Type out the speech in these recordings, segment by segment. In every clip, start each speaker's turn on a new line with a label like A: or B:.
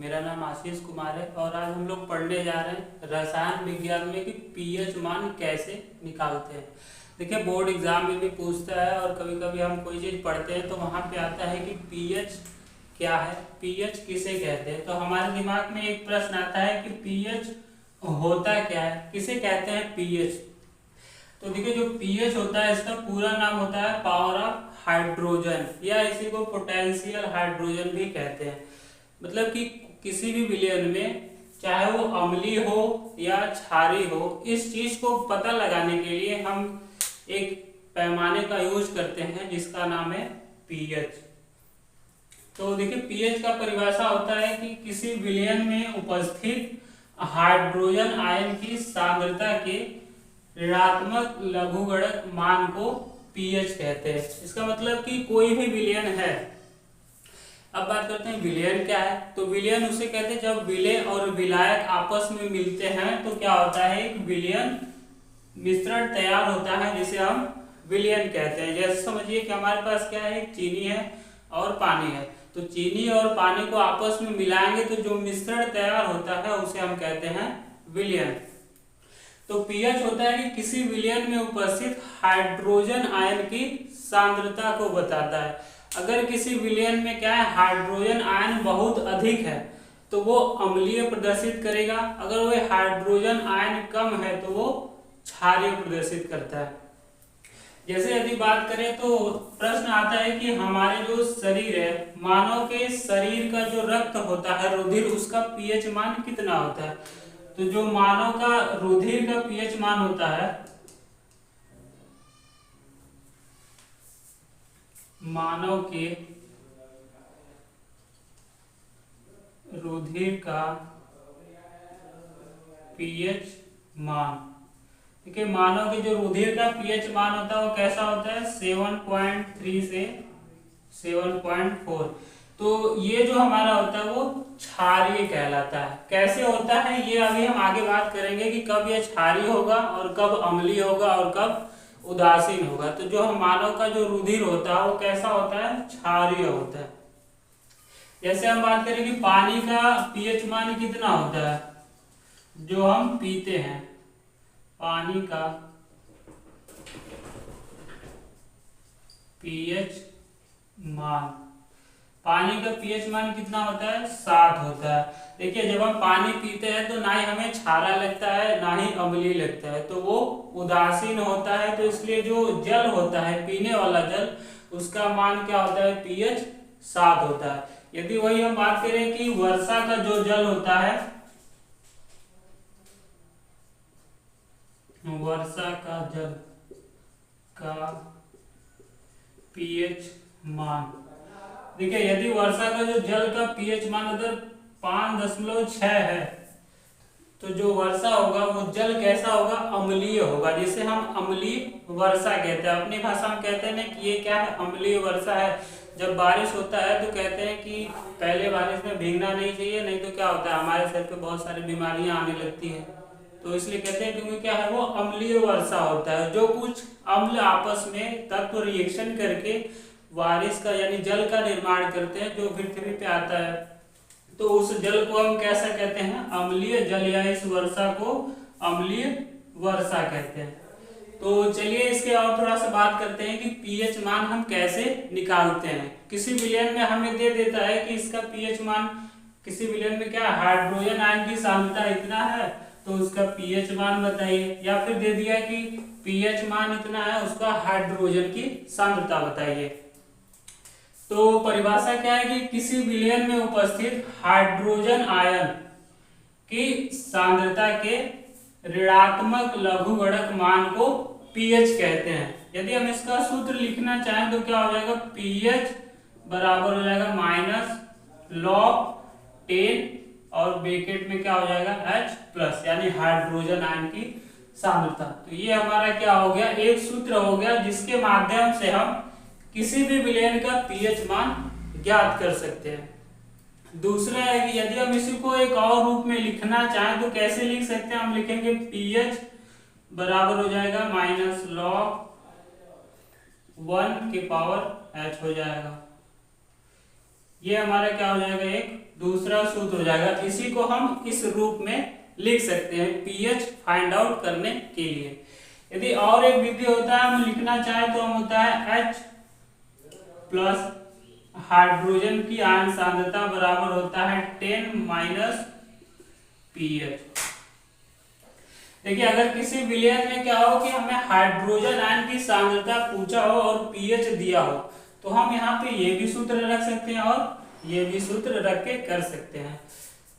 A: मेरा नाम आशीष कुमार है और आज हम लोग पढ़ने जा रहे हैं रसायन विज्ञान में कि पीएच मान कैसे निकालते हैं। देखिए, बोर्ड एग्जाम में भी पूछता है और कभी कभी हम कोई चीज़ पढ़ते हैं तो वहाँ पे आता है कि पीएच क्या है, पीएच किसे कहते हैं। तो हमारे दिमाग में एक प्रश्न आता है कि पीएच होता क्या है, किसे कहते हैं पीएच। तो देखिए, जो पीएच होता है इसका पूरा नाम होता है पावर ऑफ हाइड्रोजन, या इसी को पोटेंशियल हाइड्रोजन भी कहते हैं। मतलब कि किसी भी विलयन में चाहे वो अम्लीय हो या क्षारीय हो, इस चीज को पता लगाने के लिए हम एक पैमाने का यूज करते हैं जिसका नाम है पीएच। तो देखिए, पीएच का परिभाषा होता है कि किसी विलयन में उपस्थित हाइड्रोजन आयन की सांद्रता के ऋणात्मक लघुगणक मान को पीएच कहते हैं। इसका मतलब कि कोई भी विलयन है। अब बात करते हैं विलयन क्या है। तो विलयन उसे कहते हैं जब विलेय और विलायक आपस में मिलते हैं तो क्या होता है, एक विलयन मिश्रण तैयार होता है जिसे हम विलयन कहते हैं। जैसे समझिए कि हमारे पास क्या है, एक चीनी है और पानी है। तो चीनी और पानी को आपस में मिलाएंगे तो जो मिश्रण तैयार होता है उसे हम कहते हैं विलयन। तो पीएच होता है कि किसी विलयन में उपस्थित हाइड्रोजन आयन की सांद्रता को बताता है। अगर किसी विलयन में क्या है, हाइड्रोजन आयन बहुत अधिक है तो वो अम्लीय प्रदर्शित करेगा। अगर वो हाइड्रोजन आयन कम है तो वो क्षारीय प्रदर्शित करता है। जैसे यदि बात करें तो प्रश्न आता है कि हमारे जो शरीर है, मानव के शरीर का जो रक्त होता है, रुधिर, उसका पीएच मान कितना होता है। तो जो मानव का रुधिर का पीएच मान होता है, मानव के रुधिर का पीएच मान, देखिए मानव के जो रुधिर का पीएच मान होता है वो कैसा होता है, 7.3 से 7.4। तो ये जो हमारा होता है वो क्षारीय कहलाता है। कैसे होता है ये अभी हम आगे बात करेंगे कि कब ये क्षारीय होगा और कब अम्लीय होगा और कब उदासीन होगा। तो जो हम मानव का जो रुधिर होता है वो कैसा होता है, क्षारीय होता है। जैसे हम बात करें कि पानी का पीएच मान कितना होता है, जो हम पीते हैं, पानी का पीएच मान, पानी का पीएच मान कितना होता है, 7 होता है। देखिए, जब हम पानी पीते हैं तो ना ही हमें क्षारा लगता है ना ही अम्लीय लगता है, तो वो उदासीन होता है। तो इसलिए जो जल होता है, पीने वाला जल, उसका मान क्या होता है, पीएच 7 होता है। यदि वही हम बात करें कि वर्षा का जो जल होता है, वर्षा का जल का पीएच मान, देखिए यदि वर्षा का जो जल का पीएच मान अगर 5.6 है तो जो वर्षा होगा वो जल कैसा होगा, अम्लीय होगा, जिसे हम अम्लीय वर्षा कहते हैं। अपनी भाषा में कहते हैं ना कि ये क्या है, अम्लीय वर्षा है। जब बारिश होता है तो कहते हैं कि पहले बारिश में भीगना नहीं चाहिए, नहीं तो क्या होता है, हमारे सर पे बहुत सारी बीमारियां आने लगती है। तो इसलिए कहते हैं क्योंकि क्या है, वो अम्लीय वर्षा होता है। जो कुछ अम्ल आपस में तत्व रिएक्शन करके बारिश का यानी जल का निर्माण करते हैं जो पृथ्वी पे आता है, तो उस जल को हम कैसा कहते हैं, अम्लीय जल, या इस वर्षा को अम्लीय वर्षा कहते हैं। तो चलिए इसके और थोड़ा सा बात करते हैं कि पीएच मान हम कैसे निकालते हैं। किसी विलयन में हमें दे देता है कि इसका पीएच मान, किसी विलयन में क्या हाइड्रोजन आयन की सांद्रता इतना है तो उसका पीएच मान बताइए, या फिर दे दिया कि पीएच मान इतना है, उसका हाइड्रोजन की सांद्रता बताइए। तो परिभाषा क्या है कि किसी विलयन में उपस्थित हाइड्रोजन आयन की सांद्रता के ऋणात्मक लघुगणक मान को पीएच कहते हैं। यदि हम इसका सूत्र लिखना चाहें तो क्या हो जाएगा, पीएच बराबर हो जाएगा -log10 और ब्रैकेट में क्या हो जाएगा, H+, यानी हाइड्रोजन आयन की सांद्रता। तो ये हमारा क्या हो गया, एक सूत्र हो गया जिसके माध्यम से हम किसी भी विलयन का पीएच मान ज्ञात कर सकते हैं। दूसरा है कि यदि हम इसी को एक और रूप में लिखना चाहें तो कैसे लिख सकते हैं, हम लिखेंगे पीएच बराबर हो जाएगा -log1 के पावर H हो जाएगा। ये हमारा क्या हो जाएगा, एक दूसरा सूत्र हो जाएगा। इसी को हम इस रूप में लिख सकते हैं पीएच फाइंड आउट करने के लिए। यदि और एक विधि होता है हम लिखना चाहें तो हम होता है H प्लस हाइड्रोजन की आयन सांद्रता बराबर होता है 10 माइनस पीएच। देखिए अगर किसी विलयन में क्या हो कि हमें हाइड्रोजन आयन की सांद्रता पूछा हो और पीएच दिया हो, तो हम यहाँ पे ये भी सूत्र रख सकते हैं और ये भी सूत्र रख के कर सकते हैं।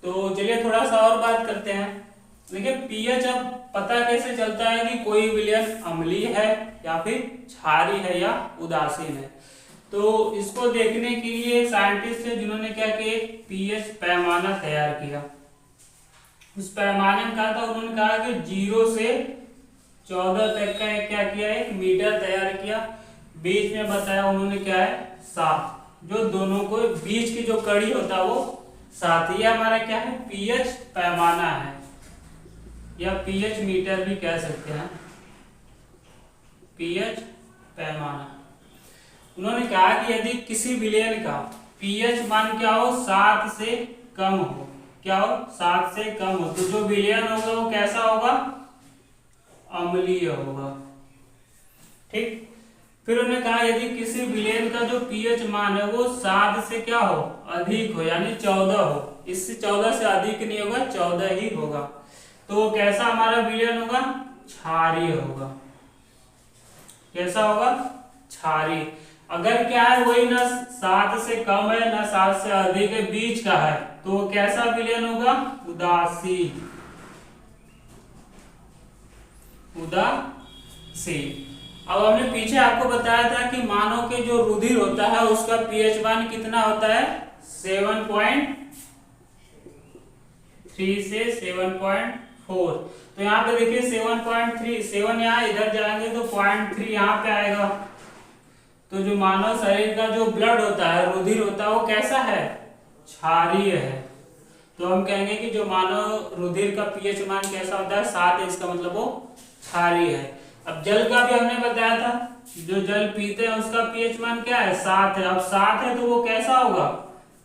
A: तो चलिए थोड़ा सा और बात करते हैं। देखिए पीएच अब पता कैसे चलता है कि कोई विलयन अम्लीय है या फिर क्षारीय है या उदासीन है। तो इसको देखने के लिए एक साइंटिस्ट है जिन्होंने क्या किया, एक पीएच पैमाना तैयार किया। उस पैमाने में कहा था, उन्होंने कहा कि 0 से 14 तक का क्या किया, एक मीटर तैयार किया। बीच में बताया उन्होंने क्या है 7, जो दोनों को बीच की जो कड़ी होता है वो 7। ये हमारा क्या है, पीएच पैमाना है या पीएच मीटर भी कह सकते हैं, पीएच पैमाना। उन्होंने कहा कि यदि किसी विलयन का पीएच मान क्या हो, 7 से कम हो, क्या हो 7 से कम हो, तो जो विलयन होगा वो कैसा होगा, अम्लीय होगा। ठीक। फिर उन्होंने कहा यदि किसी विलयन का जो पीएच मान है वो 7 से क्या हो, अधिक हो, यानी 14 हो, इससे 14 से अधिक नहीं होगा, 14 ही होगा, तो कैसा हमारा विलयन होगा, क्षारीय होगा। कैसा होगा, क्षारीय। अगर क्या है वही ना 7 से कम है ना 7 से अधिक है, बीच का है, तो कैसा विलयन होगा, उदासीन। उदासीन। अब हमने पीछे आपको बताया था कि मानव के जो रुधिर होता है उसका पीएच मान कितना होता है, 7.3 से 7.4। तो यहाँ पे देखिए 7.3, 7 यहाँ इधर जाएंगे तो 0.3 यहाँ पे आएगा। तो जो मानव शरीर का जो ब्लड होता है, रुधिर होता है, वो कैसा है, क्षारीय है। तो हम कहेंगे कि जो मानव रुधिर का पीएच मान कैसा होता है, 7 है, इसका मतलब वो क्षारीय है। अब जल का भी हमने बताया था, जो जल पीते हैं उसका पीएच मान क्या है, 7 है। अब 7 है तो वो कैसा होगा,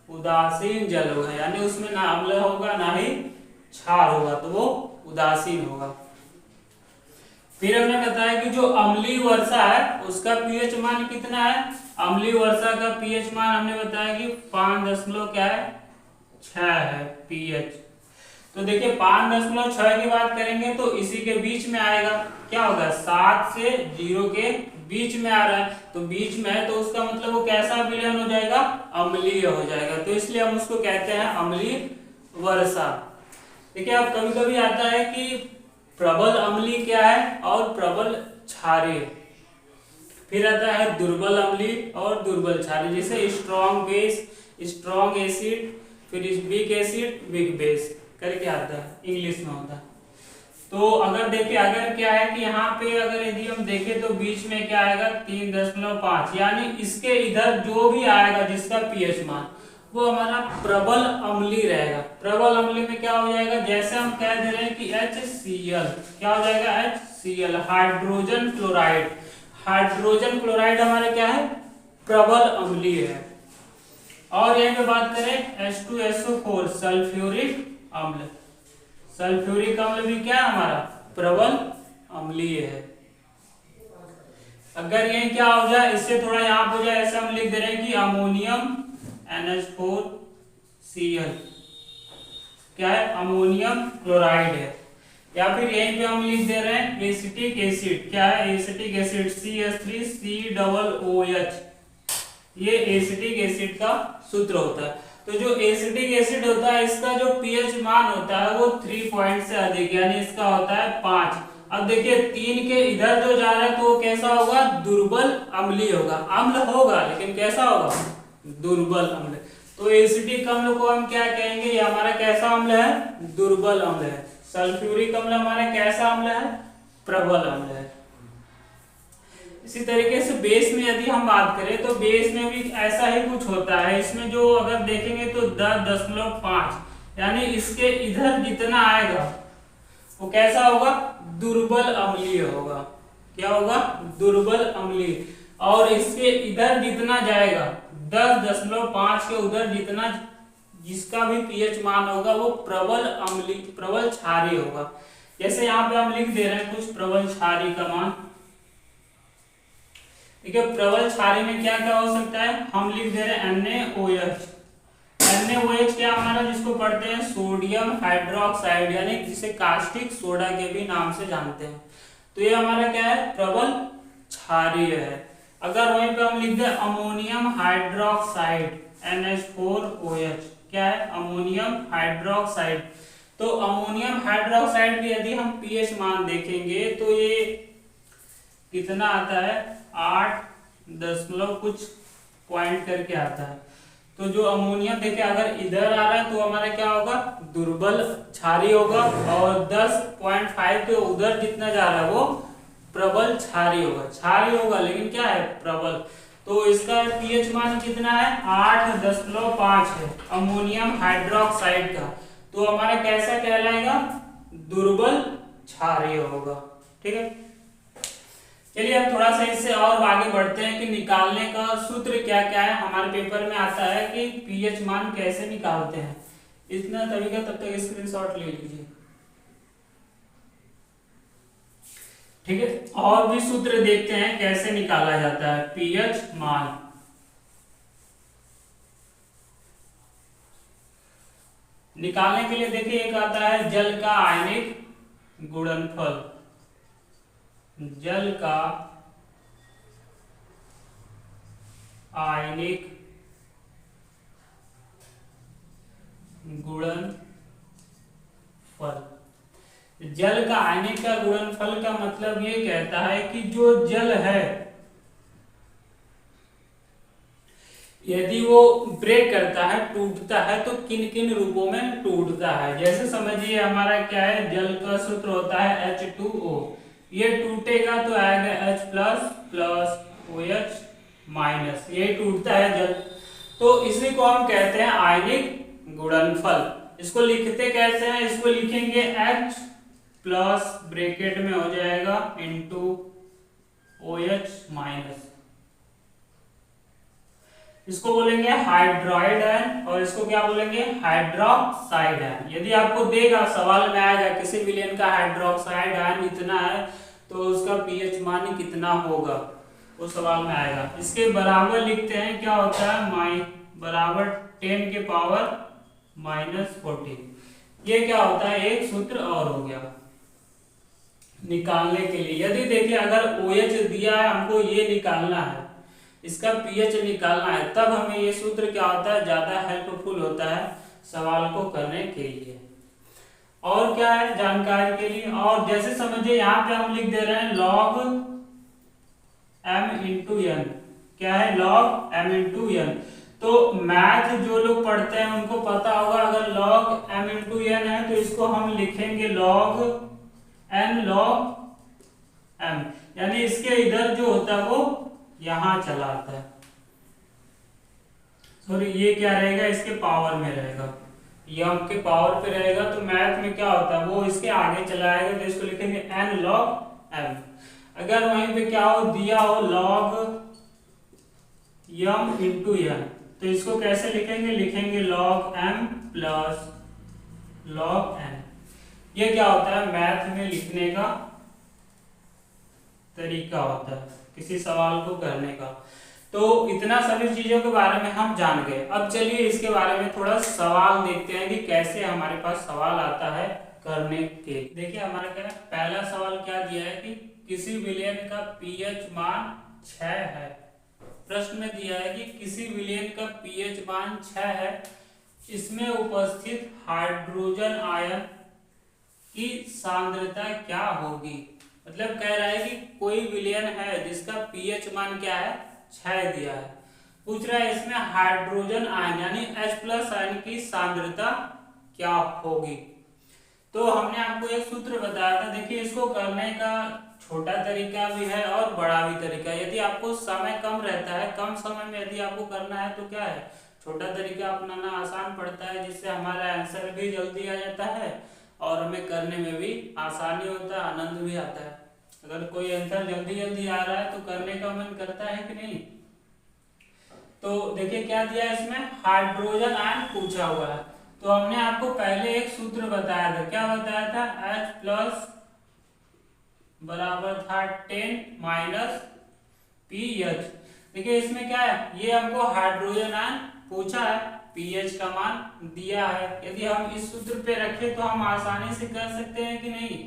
A: उदासीन जल होगा, यानी उसमें ना अम्ल होगा ना ही क्षार होगा, तो वो उदासीन होगा। फिर हमने बताया कि जो अम्लीय वर्षा है उसका पीएच मान कितना है, अम्लीय वर्षा का पीएच मान हमने बताया कि 5.6 है पीएच। तो देखिए 5.6 की बात करेंगे तो इसी के बीच में आएगा, क्या होगा, 7 से 0 के बीच में आ रहा है, तो बीच में है तो उसका मतलब वो कैसा विलयन हो जाएगा, अम्लीय हो जाएगा। तो इसलिए हम उसको कहते हैं अम्लीय वर्षा। देखिए अब कभी कभी आता है कि प्रबल अम्लीय क्या है और प्रबल क्षारीय, फिर आता है दुर्बल अम्लीय और दुर्बल क्षारीय। जैसे स्ट्रॉन्ग बेस, स्ट्रॉन्ग एसिड, फिर वीक एसिड, वीक बेस करके आता है, इंग्लिश में होता है। तो अगर देखिए अगर क्या है कि यहाँ पे अगर यदि हम देखें तो बीच में क्या आएगा, 3.5, यानी इसके इधर जो भी आएगा जिसका पीएच मान वो हमारा प्रबल अम्लीय रहेगा। प्रबल अम्लीय में क्या हो जाएगा, जैसे हम कह दे रहे हैं कि HCl, क्या हो जाएगा, HCl, hydrogen chloride. Hydrogen chloride हमारा क्या है, प्रबल अम्लीय है। और यहीं पे बात करें H2SO4, सल्फ्यूरिक अम्ल। सल्फ्यूरिक अम्ल भी क्या है हमारा, प्रबल अम्लीय है। अगर ये क्या हो जाए, इससे थोड़ा यहाँ हो जाए, ऐसे हम लिख दे रहे हैं कि अमोनियम NH4Cl क्या है, अमोनियम क्लोराइड है। या फिर यहीं पे हम लिख दे रहे हैं एसिटिक एसिड, क्या है, एसिटिक एसिड CH3COOH, ये एसिटिक एसिड का सूत्र होता है। तो जो एसिटिक एसिड होता है इसका जो पीएच मान होता है वो 3 पॉइंट से अधिक, यानी इसका होता है 5। अब देखिए 3 के इधर जो जा रहा है तो वो कैसा होगा, दुर्बल अम्लीय होगा। अम्ल होगा लेकिन कैसा होगा, दुर्बल अम्ल। तो एसिटिक अम्ल को हम क्या कहेंगे, ये हमारा कैसा अम्ल है, दुर्बल अम्ल है। सल्फ्यूरिक अम्ल हमारा कैसा अम्ल है, प्रबल अम्ल है। इसी तरीके से बेस में यदि हम बात करें तो बेस में भी ऐसा ही कुछ होता है। इसमें जो अगर देखेंगे तो 10.5, यानी इसके इधर जितना आएगा वो कैसा होगा, दुर्बल अम्लीय होगा। क्या होगा, दुर्बल अम्लीय। और इसके इधर जितना जाएगा 10.5 के उधर जितना जिसका भी पीएच मान होगा वो प्रबल अम्लीय प्रबल क्षारीय होगा। जैसे यहाँ पे हम लिख दे रहे हैं कुछ प्रबल क्षारीय का मान। देखिए प्रबल क्षारीय में क्या क्या हो सकता है, हम लिख दे रहे हैं NaOH। NaOH क्या हमारा जिसको पढ़ते हैं सोडियम हाइड्रोक्साइड, यानी जिसे कास्टिक सोडा के भी नाम से जानते हैं। तो ये हमारा क्या है, प्रबल क्षारीय है। अगर वहीं पे हम लिख दें अमोनियम हाइड्रोक्साइड NH4OH, क्या है अमोनियम हाइड्रोक्साइड, तो अमोनियम हाइड्रोक्साइड की यदि हम पीएच मान देखेंगे तो ये कितना आता है 8 दशमलव कुछ पॉइंट करके आता है। तो जो अमोनियम देखिए अगर इधर आ रहा है तो हमारा क्या होगा दुर्बल क्षारीय होगा, और 10.5 के उधर जितना जा रहा है वो प्रबल क्षारीय होगा। क्षारीय होगा लेकिन क्या है प्रबल। तो इसका पीएच मान कितना है 8.5 है अमोनियम हाइड्रोक्साइड का। तो हमारा कैसा कहलाएगा दुर्बल क्षारीय होगा। ठीक है, चलिए अब थोड़ा सा इससे और आगे बढ़ते हैं कि निकालने का सूत्र क्या क्या है। हमारे पेपर में आता है कि पीएच मान कैसे निकालते हैं, इतना तरीका तब तक स्क्रीनशॉट ले लीजिए। ठीक है, और भी सूत्र देखते हैं कैसे निकाला जाता है पीएच मान। निकालने के लिए देखिए एक आता है जल का आयनिक गुणनफल। जल का आयनिक गुणनफल। जल का आयनिक का गुणनफल का मतलब ये कहता है कि जो जल है यदि वो ब्रेक करता है टूटता है तो किन किन रूपों में टूटता है। जैसे समझिए हमारा क्या है जल का सूत्र होता है H2O, ये टूटेगा तो आएगा H प्लस OH माइनस, ये टूटता है जल। तो इसी को हम कहते हैं आयनिक गुणनफल। इसको लिखते कैसे हैं, इसको लिखेंगे H प्लस ब्रैकेट में हो जाएगा इंटू OH माइनस, इसको बोलेंगे हाइड्राइड आयन और इसको क्या बोलेंगे हाइड्रोक्साइड आयन। यदि आपको देगा सवाल में आएगा किसी विलयन का हाइड्रोक्साइड आयन इतना है तो उसका पीएच मान कितना होगा, वो सवाल में आएगा। इसके बराबर लिखते हैं, क्या होता है बराबर 10 के पावर -14। ये क्या होता है एक सूत्र और हो गया निकालने के लिए। यदि देखिए अगर OH दिया है हमको ये निकालना है, इसका पीएच निकालना है, तब हमें ये सूत्र क्या होता है ज्यादा हेल्पफुल होता है सवाल को करने के लिए। और क्या है जानकारी के लिए, और जैसे समझिए यहाँ पे हम लिख दे रहे हैं log m इंटू n, क्या है log m इंटू n। तो मैथ जो लोग पढ़ते हैं उनको पता होगा अगर log m इंटू n है तो इसको हम लिखेंगे log n log m, यानी इसके इधर जो होता है वो यहां चला आता है, सॉरी ये क्या रहेगा इसके पावर में रहेगा, ये m के पावर पे रहेगा। तो मैथ में क्या होता है वो इसके आगे चला आएगा तो इसको लिखेंगे n log m। अगर वहीं पे क्या हो दिया हो log m इंटू n तो इसको कैसे लिखेंगे, लिखेंगे log m plus log n। ये क्या होता है मैथ में लिखने का तरीका होता है किसी सवाल को करने का। तो इतना सभी चीजों के बारे में हम जान गए। अब चलिए इसके बारे में थोड़ा सवाल देखते हैं कि कैसे हमारे पास सवाल आता है करने के। देखिए हमारा क्या है पहला सवाल क्या दिया है कि किसी विलयन का पीएच मान 6 है। प्रश्न में दिया है कि किसी विलयन का पीएच मान 6 है, इसमें उपस्थित हाइड्रोजन आयन की सांद्रता क्या होगी। मतलब कह रहा है कि कोई विलयन है जिसका पीएच मान क्या है 6 दिया है, पूछ रहा है इसमें हाइड्रोजन आयन यानी H प्लस आयन की सांद्रता क्या होगी। तो हमने आपको एक सूत्र बताया था, देखिए इसको करने का छोटा तरीका भी है और बड़ा भी तरीका। यदि आपको समय कम रहता है, कम समय में यदि आपको करना है तो क्या है छोटा तरीका अपनाना आसान पड़ता है, जिससे हमारा आंसर भी जल्दी आ जाता है और हमें करने में भी आसानी होता है, आनंद भी आता है। अगर कोई आंसर जल्दी जल्दी आ रहा है तो करने का मन करता है कि नहीं। तो देखिए क्या दिया है इसमें, हाइड्रोजन आयन पूछा हुआ है। तो हमने आपको पहले एक सूत्र बताया था, क्या बताया था, H प्लस बराबर था 10 माइनस पीएच। देखिए इसमें क्या है, ये हमको हाइड्रोजन आयन पूछा है, पीएच का मान दिया है। यदि हम इस सूत्र पे रखें तो हम आसानी से कर सकते हैं कि नहीं,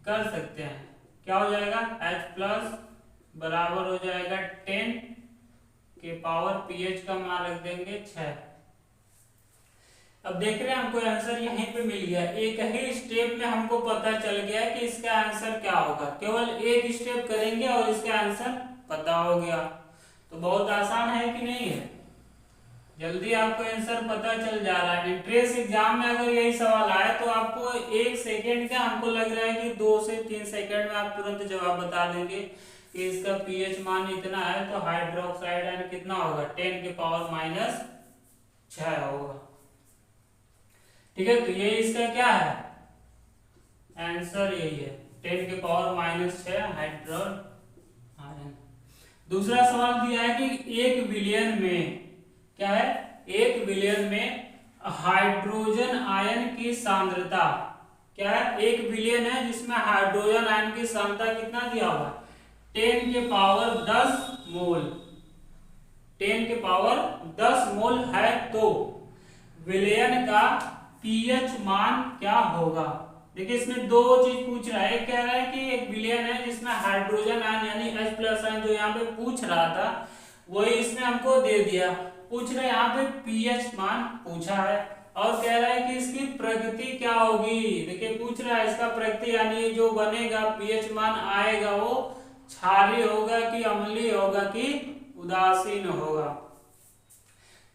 A: कर सकते हैं। क्या हो जाएगा, H प्लस बराबर हो जाएगा 10 के पावर पीएच का मान रख देंगे 6। अब देख रहे हैं हमको आंसर यहीं पे मिल गया, एक ही स्टेप में हमको पता चल गया कि इसका आंसर क्या होगा। केवल एक स्टेप करेंगे और इसका आंसर पता हो गया। तो बहुत आसान है कि नहीं है, जल्दी आपको आंसर पता चल जा रहा है। एंट्रेंस एग्जाम में अगर यही सवाल आए तो आपको 1 सेकेंड का, हमको लग रहा है कि 2 से 3 सेकेंड में आप तुरंत जवाब बता देंगे कि इसका पीएच मान इतना है, तो हाइड्रोक्साइड आयन कितना होगा, 10 के पावर माइनस 6 होगा। ठीक है, तो ये इसका क्या है, आंसर यही है, 10 के पावर माइनस 6 हाइड्रोजन आयन। दूसरा सवाल दिया है कि 1 बिलियन में, क्या है, 1 बिलियन में हाइड्रोजन आयन की सांद्रता, क्या है, 1 बिलियन है जिसमें हाइड्रोजन आयन की सांद्रता कितना दिया हुआ है, 10 के पावर 10 मोल, 10 के पावर 10 मोल है, तो विलयन का पीएच मान क्या होगा। देखिए इसमें दो चीज पूछ रहा है, एक कह रहा है कि 1 बिलियन है जिसमें हाइड्रोजन आयन यानी H प्लस आयन जो यहाँ पे पूछ रहा था वही इसने हमको दे दिया। पूछ रहे यहाँ पे पीएच मान पूछा है और कह रहा है कि इसकी प्रकृति क्या होगी। देखिए पूछ रहा है इसका प्रकृति यानी जो बनेगा पीएच मान आएगा वो क्षारीय होगा कि अम्लीय होगा कि उदासीन होगा।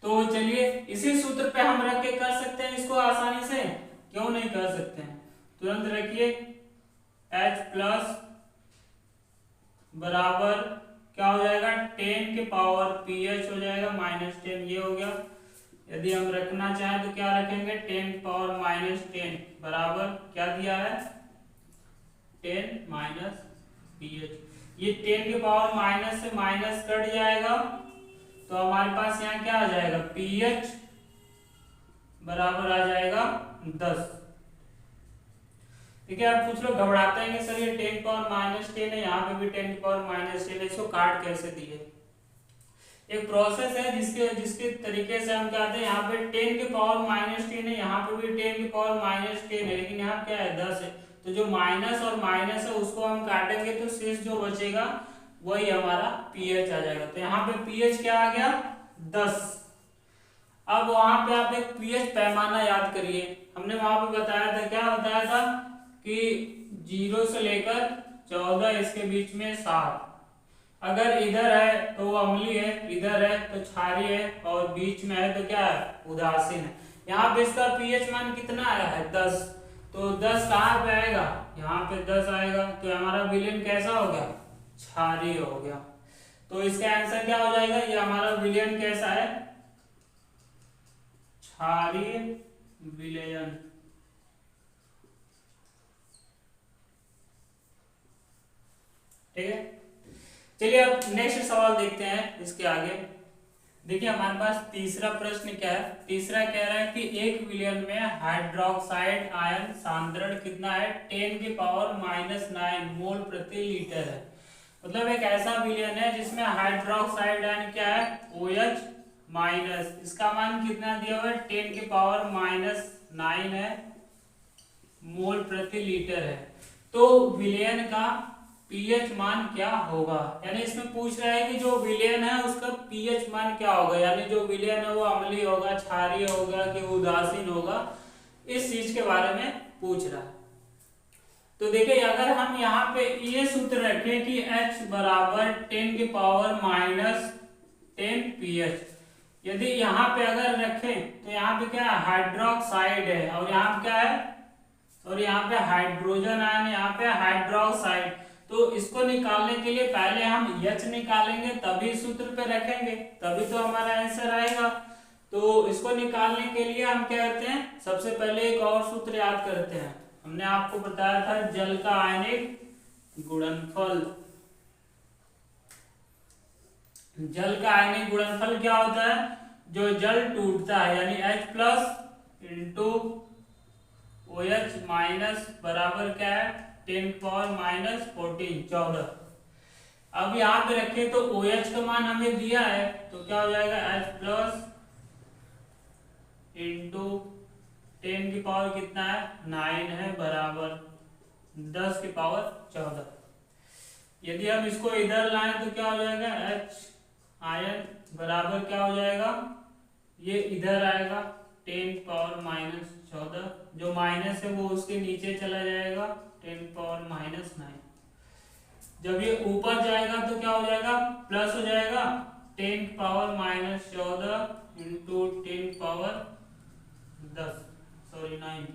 A: तो चलिए इसी सूत्र पे हम रख के कर सकते हैं इसको आसानी से, क्यों नहीं कर सकते हैं। तुरंत रखिए, H प्लस बराबर क्या हो जाएगा, 10 के पावर पीएच हो जाएगा माइनस 10, ये हो गया। यदि हम रखना चाहें तो क्या रखेंगे, 10 के पावर माइनस 10 बराबर क्या दिया है, 10 माइनस पीएच। ये 10 के पावर माइनस से माइनस कट जाएगा तो हमारे पास यहाँ क्या आ जाएगा, पीएच बराबर आ जाएगा 10। ठीक है, आप कुछ लोग घबराते हैं कि सर ये 10 पावर माइनस 10 है, यहाँ पे भी 10 पावर माइनस 10 है, इसको काट कैसे दिए। एक प्रोसेस है जिसके तरीके से हम कहते हैं, यहाँ पे 10 के पावर माइनस 10 है, यहाँ पे भी 10 के पावर माइनस 10 है, लेकिन यहाँ क्या है 10 है, तो जो माइनस और माइनस है उसको हम काटेंगे तो शेष जो बचेगा वही हमारा पीएच आ जाएगा। तो यहाँ पे पीएच क्या आ गया, 10। अब वहां पे आप एक पीएच पैमाना याद करिए, हमने वहां पे बताया था, क्या बताया था कि 0 से लेकर 14 इसके बीच में 7, अगर इधर है तो वो अम्लीय है, इधर है तो क्षारीय है और बीच में है तो क्या है, उदासीन है। यहाँ पे इसका पीएच मान कितना आया है, 10, तो 10 कहाँ पे आएगा, यहाँ पे 10 आएगा, तो हमारा विलयन कैसा हो गया, क्षारीय हो गया। तो इसका आंसर क्या हो जाएगा, ये हमारा विलयन कैसा है, क्षारीय विलयन। ठीक है, चलिए अब नेक्स्ट सवाल देखते हैं इसके आगे। देखिए हमारे पास तीसरा प्रश्न क्या है, तीसरा कह रहा है कि 1 बिलियन में हाइड्रोक्साइड आयन सांद्रण कितना है, 10 के पावर माइनस 9 मोल प्रति लीटर है। मतलब एक ऐसा विलयन है जिसमें हाइड्रोक्साइड आयन क्या है, OH माइनस, इसका मान कितना दिया हुआ है, 10 के पावर माइनस 9 है मोल प्रति लीटर है। तो विलयन का पीएच मान क्या होगा, यानी इसमें पूछ रहा है कि जो विलयन है उसका पीएच मान क्या होगा, यानी जो विलयन है वो अम्लीय होगा, क्षारीय होगा कि उदासीन होगा, इस चीज के बारे में पूछ रहा है। तो देखिए अगर हम यहाँ पे ये सूत्र रखें कि H बराबर 10 के पावर माइनस 10 पीएच, यदि यहाँ पे अगर रखें तो यहाँ पे क्या है, हाइड्रोक्साइड है और यहाँ पे क्या है, और यहाँ पे हाइड्रोजन आयन, यहाँ पे हाइड्रोक्साइड। तो इसको निकालने के लिए पहले हम H निकालेंगे तभी सूत्र पे रखेंगे, तभी तो हमारा आंसर आएगा। तो इसको निकालने के लिए हम क्या करते हैं, सबसे पहले एक और सूत्र याद करते हैं। हमने आपको बताया था जल का आयनिक गुणनफल, जल का आयनिक गुणनफल क्या होता है? जो जल टूटता है, यानी H plus into OH minus बराबर क्या है? 10⁻⁻14 14। अब यहाँ पे रखे तो OH का मान हमें दिया है, तो क्या हो जाएगा? H प्लस इंटू 10 की पावर कितना है? 9 है, बराबर 10 की पावर 14। यदि हम इसको इधर लाएं तो क्या हो जाएगा? H आयन बराबर क्या हो जाएगा? ये इधर आएगा 10⁻⁻14, जो माइनस है वो उसके नीचे चला जाएगा 10⁻⁹। जब ये ऊपर जाएगा तो क्या हो जाएगा? प्लस हो जाएगा 10⁻⁻14 इंटू 10⁻9,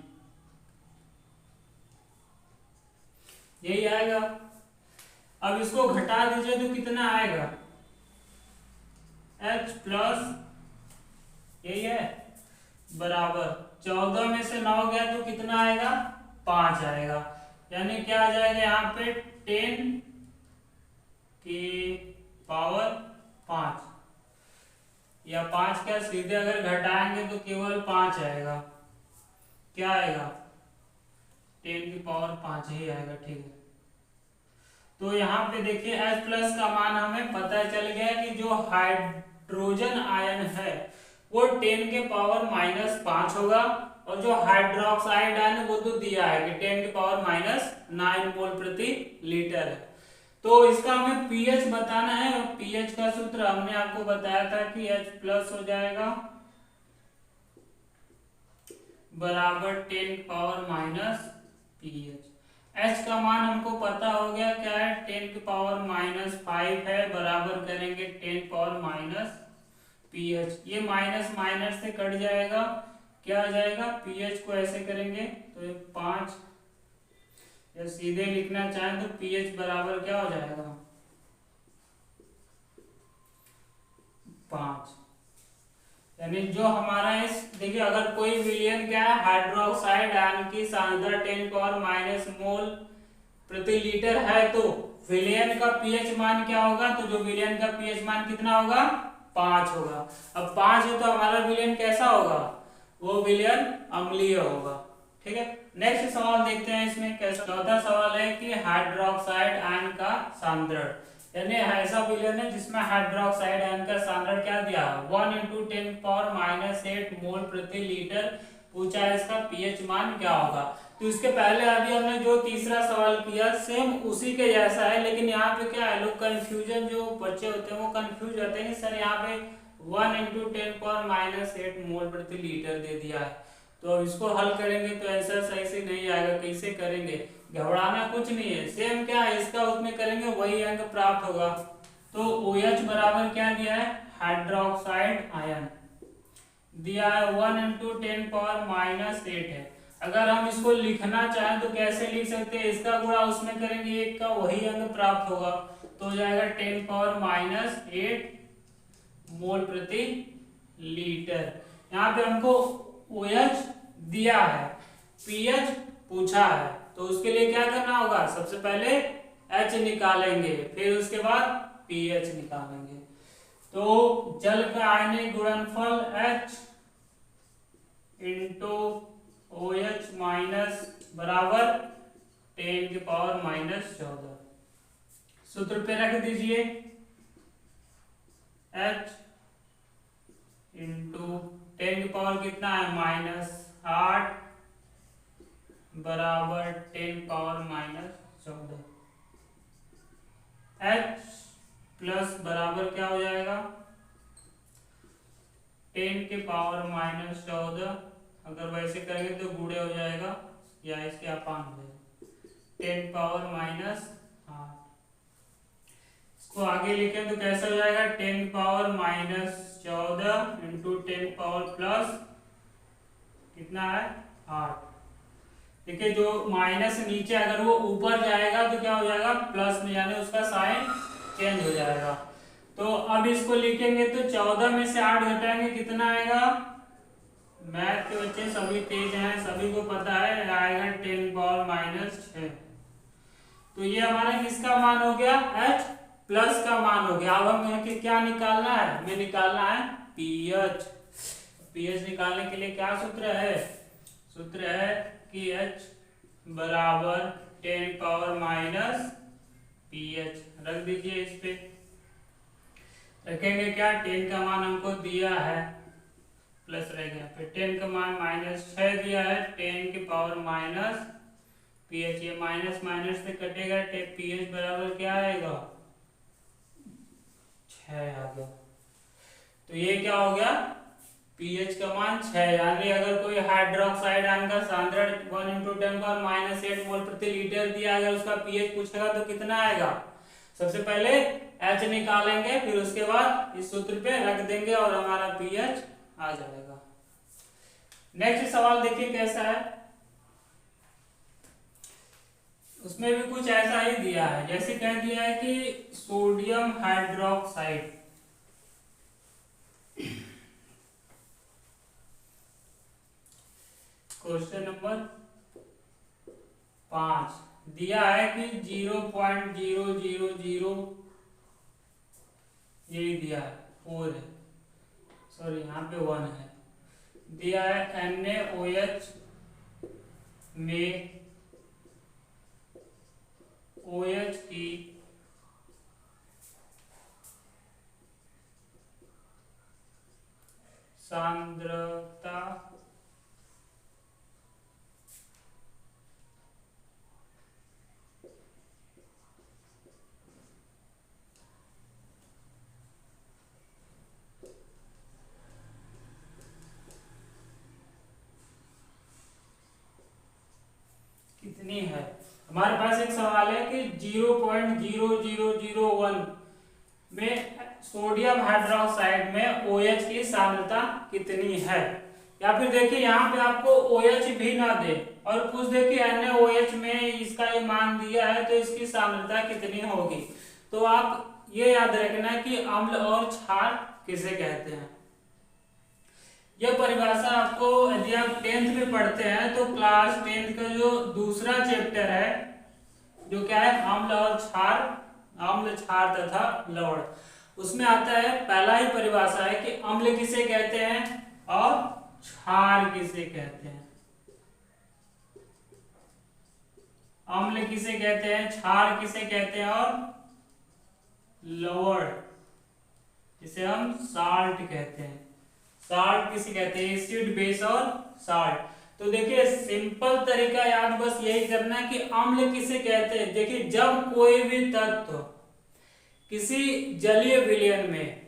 A: यही आएगा। अब इसको घटा दीजिए तो कितना आएगा? H प्लस यही है बराबर 14 में से 9 गया तो कितना आएगा? 5 आएगा। यानी क्या आ जाएगा यहाँ पे? 10 की पावर 5, या 5 क्या सीधे अगर घटाएंगे तो केवल 5 आएगा। क्या आएगा? 10 की पावर 5 ही आएगा। ठीक है, तो यहाँ पे देखिए H प्लस का मान हमें पता चल गया कि जो हाइड्रोजन आयन है वो 10 के पावर -5 होगा, और जो हाइड्रोक्साइड आयन वो तो दिया है कि 10 के पावर -9 मोल प्रति लीटर है। तो इसका हमें पीएच बताना है, और पीएच का सूत्र हमने आपको बताया था कि H प्लस हो जाएगा बराबर 10 पावर -pH। H का मान हमको पता हो गया, क्या है? 10 की पावर -5 है, बराबर करेंगे 10 पावर pH। ये माइनस माइनस से कट जाएगा, क्या आ जाएगा? pH को ऐसे करेंगे तो ये 5, या सीधे लिखना चाहें तो pH बराबर क्या हो जाएगा? 5। यानी जो हमारा इस, देखिए अगर कोई विलयन क्या है, हाइड्रोक्साइड आयन की सांद्रता 10 पावर माइनस मोल प्रति लीटर है, तो विलयन का पीएच मान क्या होगा? तो जो विलयन का पीएच मान कितना होगा? 5 होगा। अब 5 है तो हमारा विलयन कैसा होगा? वो विलयन अम्लीय होगा। ठीक है, नेक्स्ट सवाल देखते हैं इसमें कैसा। चौथा सवाल है कि हाइड्रोक्साइड आयन का सांद्रण, यानी ऐसा विलयन है जिसमें हाइड्रोक्साइड आयन का सांद्रण क्या दिया? 1 × 10⁻⁸ मोल प्रति लीटर। पूछा है इसका पीएच मान क्या होगा। तो इसके पहले अभी हमने जो तीसरा सवाल किया सेम उसी के जैसा है, लेकिन यहाँ पे क्या है, लोग कंफ्यूजन, जो बच्चे होते हैं वो कंफ्यूज होते हैं कि सर यहाँ पे 1 × 10⁻⁸ मोल प्रति लीटर दे दिया है, तो अब इसको हल करेंगे तो आंसर सही से नहीं आएगा। कैसे करेंगे? घबराना कुछ नहीं है, सेम क्या है इसका उसमें करेंगे वही अंक प्राप्त होगा। तो OH बराबर क्या दिया है? हाइड्रोक्साइड आयन दिया है 1 × 10⁻⁸ है। अगर हम इसको लिखना चाहें तो कैसे लिख सकते हैं? इसका गुणा उसमें करेंगे 1 का, वही अंक प्राप्त होगा, तो हो जाएगा 10⁻⁸ मोल प्रति लीटर। यहाँ पे हमको OH दिया है, pH पूछा है, तो उसके लिए क्या करना होगा? सबसे पहले H निकालेंगे, फिर उसके बाद pH निकालेंगे। तो जल का आयनिक गुणनफल H × OH माइनस बराबर 10 की पावर -14। सूत्र पे रख दीजिए, H × 10 की पावर कितना है? -8 बराबर 10 पावर -14। H प्लस बराबर क्या हो जाएगा? 10 के पावर -14, अगर वैसे करेंगे तो गुणे हो जाएगा, या इसके अपान हो जाएगा 10 पावर -8। इसको आगे लिखें तो कैसा हो जाएगा? 10 पावर -14 × 10 पावर प्लस कितना है? 8। देखिए जो माइनस नीचे अगर वो ऊपर जाएगा तो क्या हो जाएगा? प्लस में, यानी उसका साइन चेंज हो जाएगा। तो अब इसको लिखेंगे तो 14 में से 8 घटाएंगे कितना आएगा? मैथ के बच्चे सभी तेज हैं, सभी को पता है, आएगा 10 पावर -6। तो ये हमारा किसका मान हो गया, H प्लस का मान हो गया। अब हमें क्या निकालना है, हमें निकालना है पीएच। पीएच निकालने के लिए क्या सूत्र है, सूत्र है कि H बराबर 10 पावर माइनस पीएच। रख दीजिए इस पे, रखेंगे क्या, 10 का मान हमको दिया है प्लस रह गया, फिर 10 का मान माइनस 6 दिया है, 10 के पावर माइनस पीएच। ये माइनस माइनस से कटेगा, पीएच बराबर क्या आएगा, 6 आ गया। तो ये क्या हो गया, पीएच का मान 6। यानी अगर कोई हाइड्रोक्साइड आयन का सांद्रण 1 × 10⁻⁸ मोल प्रति लीटर दिया, अगर उसका पीएच पूछेगा तो कितना आएगा, सबसे पहले H निकालेंगे, फिर उसके बाद इस सूत्र पे रख देंगे और हमारा पीएच आ जाएगा। नेक्स्ट सवाल देखिए कैसा है, उसमें भी कुछ ऐसा ही दिया है, जैसे कह दिया है कि सोडियम हाइड्रोक्साइड, क्वेश्चन नंबर 5 दिया है कि 0.000 यही दिया है, 4 है, सॉरी यहाँ पे 1 है, दिया है NaOH में OH की सांद्रता कितनी है। हमारे पास एक सवाल है कि 0.0001 में सोडियम हाइड्रोक्साइड में OH की सांद्रता कितनी है, या फिर देखिए यहाँ पे आपको OH भी ना दे और पूछ दे कि NaOH में इसका ये मान दिया है तो इसकी सांद्रता कितनी होगी, तो आप ये याद रखना कि अम्ल और क्षार किसे कहते हैं। यह परिभाषा आपको यदि आप 10th में पढ़ते हैं तो क्लास 10th का जो दूसरा चैप्टर है, जो क्या है, अम्ल और क्षार, अम्ल क्षार तथा लवण, उसमें आता है पहला ही परिभाषा है कि अम्ल किसे कहते हैं और क्षार किसे कहते हैं। अम्ल किसे कहते हैं, क्षार किसे कहते हैं और लवण जिसे हम साल्ट कहते हैं। साल्ट किसे कहते हैं, एसिड बेस और साल्ट। तो देखिए सिंपल तरीका याद बस यही करना है कि अम्ल किसे कहते हैं। देखिए जब कोई भी तत्व किसी जलीय विलयन में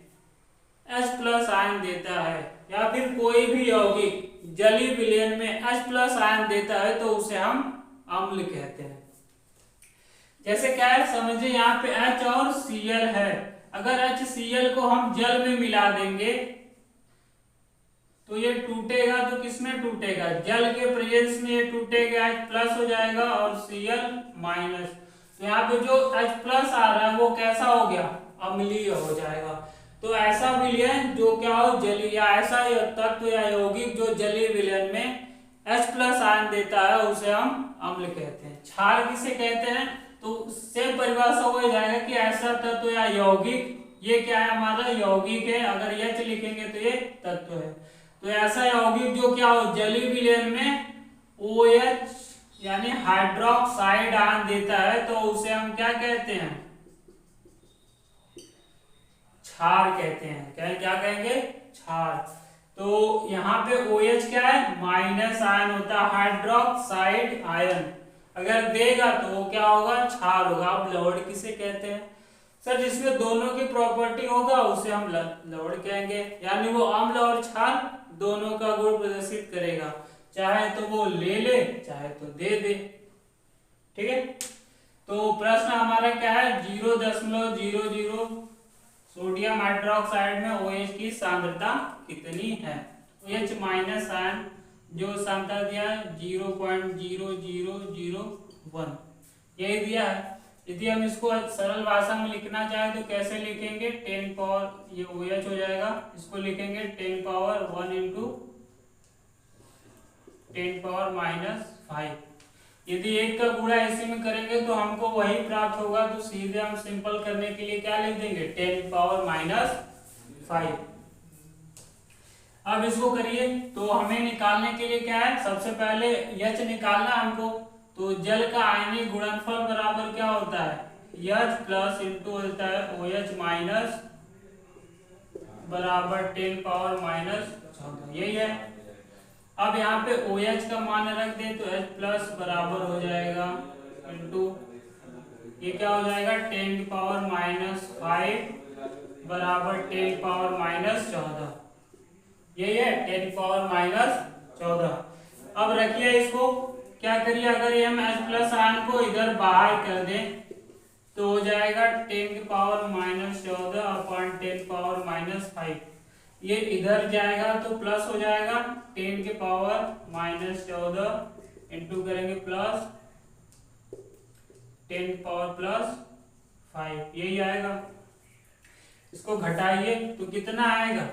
A: H+ आयन देता है या फिर कोई भी यौगिक जलीय विलयन में H+ आयन देता है तो उसे हम अम्ल कहते हैं। जैसे क्या है, समझिए यहाँ पे H और Cl है, अगर HCl को हम जल में मिला देंगे तो ये टूटेगा, तो किसमें टूटेगा, जल के प्रेजेंस में ये टूटेगा, H+ हो जाएगा और Cl-। तो यहाँ पे जो H+ आ रहा है वो कैसा हो गया, अम्लीय हो जाएगा। तो ऐसा विलयन जो क्या हो, जलीय, या ऐसा तत्व या यौगिक जो जलीय विलयन में H+ आयन देता है उसे हम अम्ल कहते हैं। क्षार किसे कहते हैं, तो सेम परिभाषा हो जाएगा कि ऐसा तत्व या यौगिक, ये क्या है, हमारा यौगिक है, अगर H लिखेंगे तो ये तत्व है। तो ऐसा यौगिक जो क्या हो, जलीय विलयन में OH यानी हाइड्रोक्साइड आयन देता है तो उसे हम क्या कहते हैं, क्षार कहते हैं। क्या कहेंगे, क्षार। तो यहाँ पे OH क्या है, माइनस आयन होता है, हाइड्रोक्साइड आयन अगर देगा तो वो क्या होगा, क्षार होगा। अब लवण किसे कहते हैं, सर जिसमें दोनों की प्रॉपर्टी होगा उसे हम लवण कहेंगे, यानी वो अम्ल और क्षार दोनों का गुण प्रदर्शित करेगा, चाहे तो वो ले चाहे तो दे। ठीक है, तो प्रश्न हमारा क्या है, 0.00 सोडियम हाइड्रोक्साइड में OH की सांद्रता कितनी है। OH- आयन जो सांद्रता दिया है 0.0001 यही दिया है। यदि हम इसको सरल भाषा में लिखना चाहें तो कैसे लिखेंगे, 10 पावर, ये OH हो जाएगा, इसको लिखेंगे 10 पावर 1 × 10⁻⁵। यदि 1 का गुणा इसी में करेंगे तो हमको वही प्राप्त होगा, तो सीधे हम सिंपल करने के लिए क्या लिख देंगे 10⁻⁵। अब इसको करिए तो हमें निकालने के लिए क्या है, सबसे पहले H निकालना हमको। तो जल का आयनिक गुणनफल बराबर क्या होता है, H प्लस इंटू होता है OH माइनस बराबर 10⁻⁴ यही है। अब यहाँ पे OH का मान रख दे तो H प्लस बराबर हो जाएगा इंटू ये क्या हो जाएगा 10⁻⁵ बराबर 10⁻⁴ यही है 10⁻⁴। अब रखिए इसको, क्या करिए, अगर ये हम H प्लस आयन को इधर बाहर कर दें तो हो जाएगा 10⁻⁴ अपॉन 10⁻⁵। ये इधर जाएगा तो प्लस हो जाएगा 10⁻⁴ इंटू करेंगे प्लस 10⁻⁵ यही आएगा। इसको घटाइए तो कितना आएगा,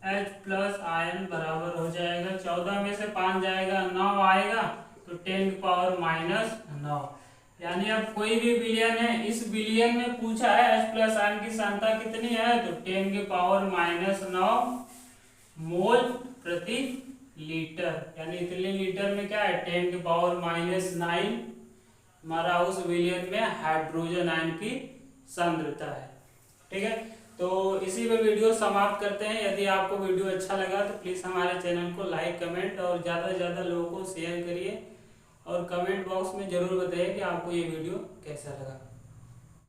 A: H प्लस आयन बराबर हो जाएगा 14 में से 5 जाएगा 9 आएगा, तो 10⁻⁹। यानी अब कोई भी विलयन है, इस विलयन में पूछा है H प्लस आयन की सांद्रता कितनी है, तो 10⁻⁹ मोल प्रति लीटर, यानी इतने लीटर में क्या है 10⁻⁹ हमारा उस विलयन में हाइड्रोजन आयन की सांद्रता है। ठीक है, तो इसी में वीडियो समाप्त करते हैं। यदि आपको वीडियो अच्छा लगा तो प्लीज़ हमारे चैनल को लाइक, कमेंट और ज़्यादा से ज़्यादा लोगों को शेयर करिए और कमेंट बॉक्स में ज़रूर बताइए कि आपको ये वीडियो कैसा लगा।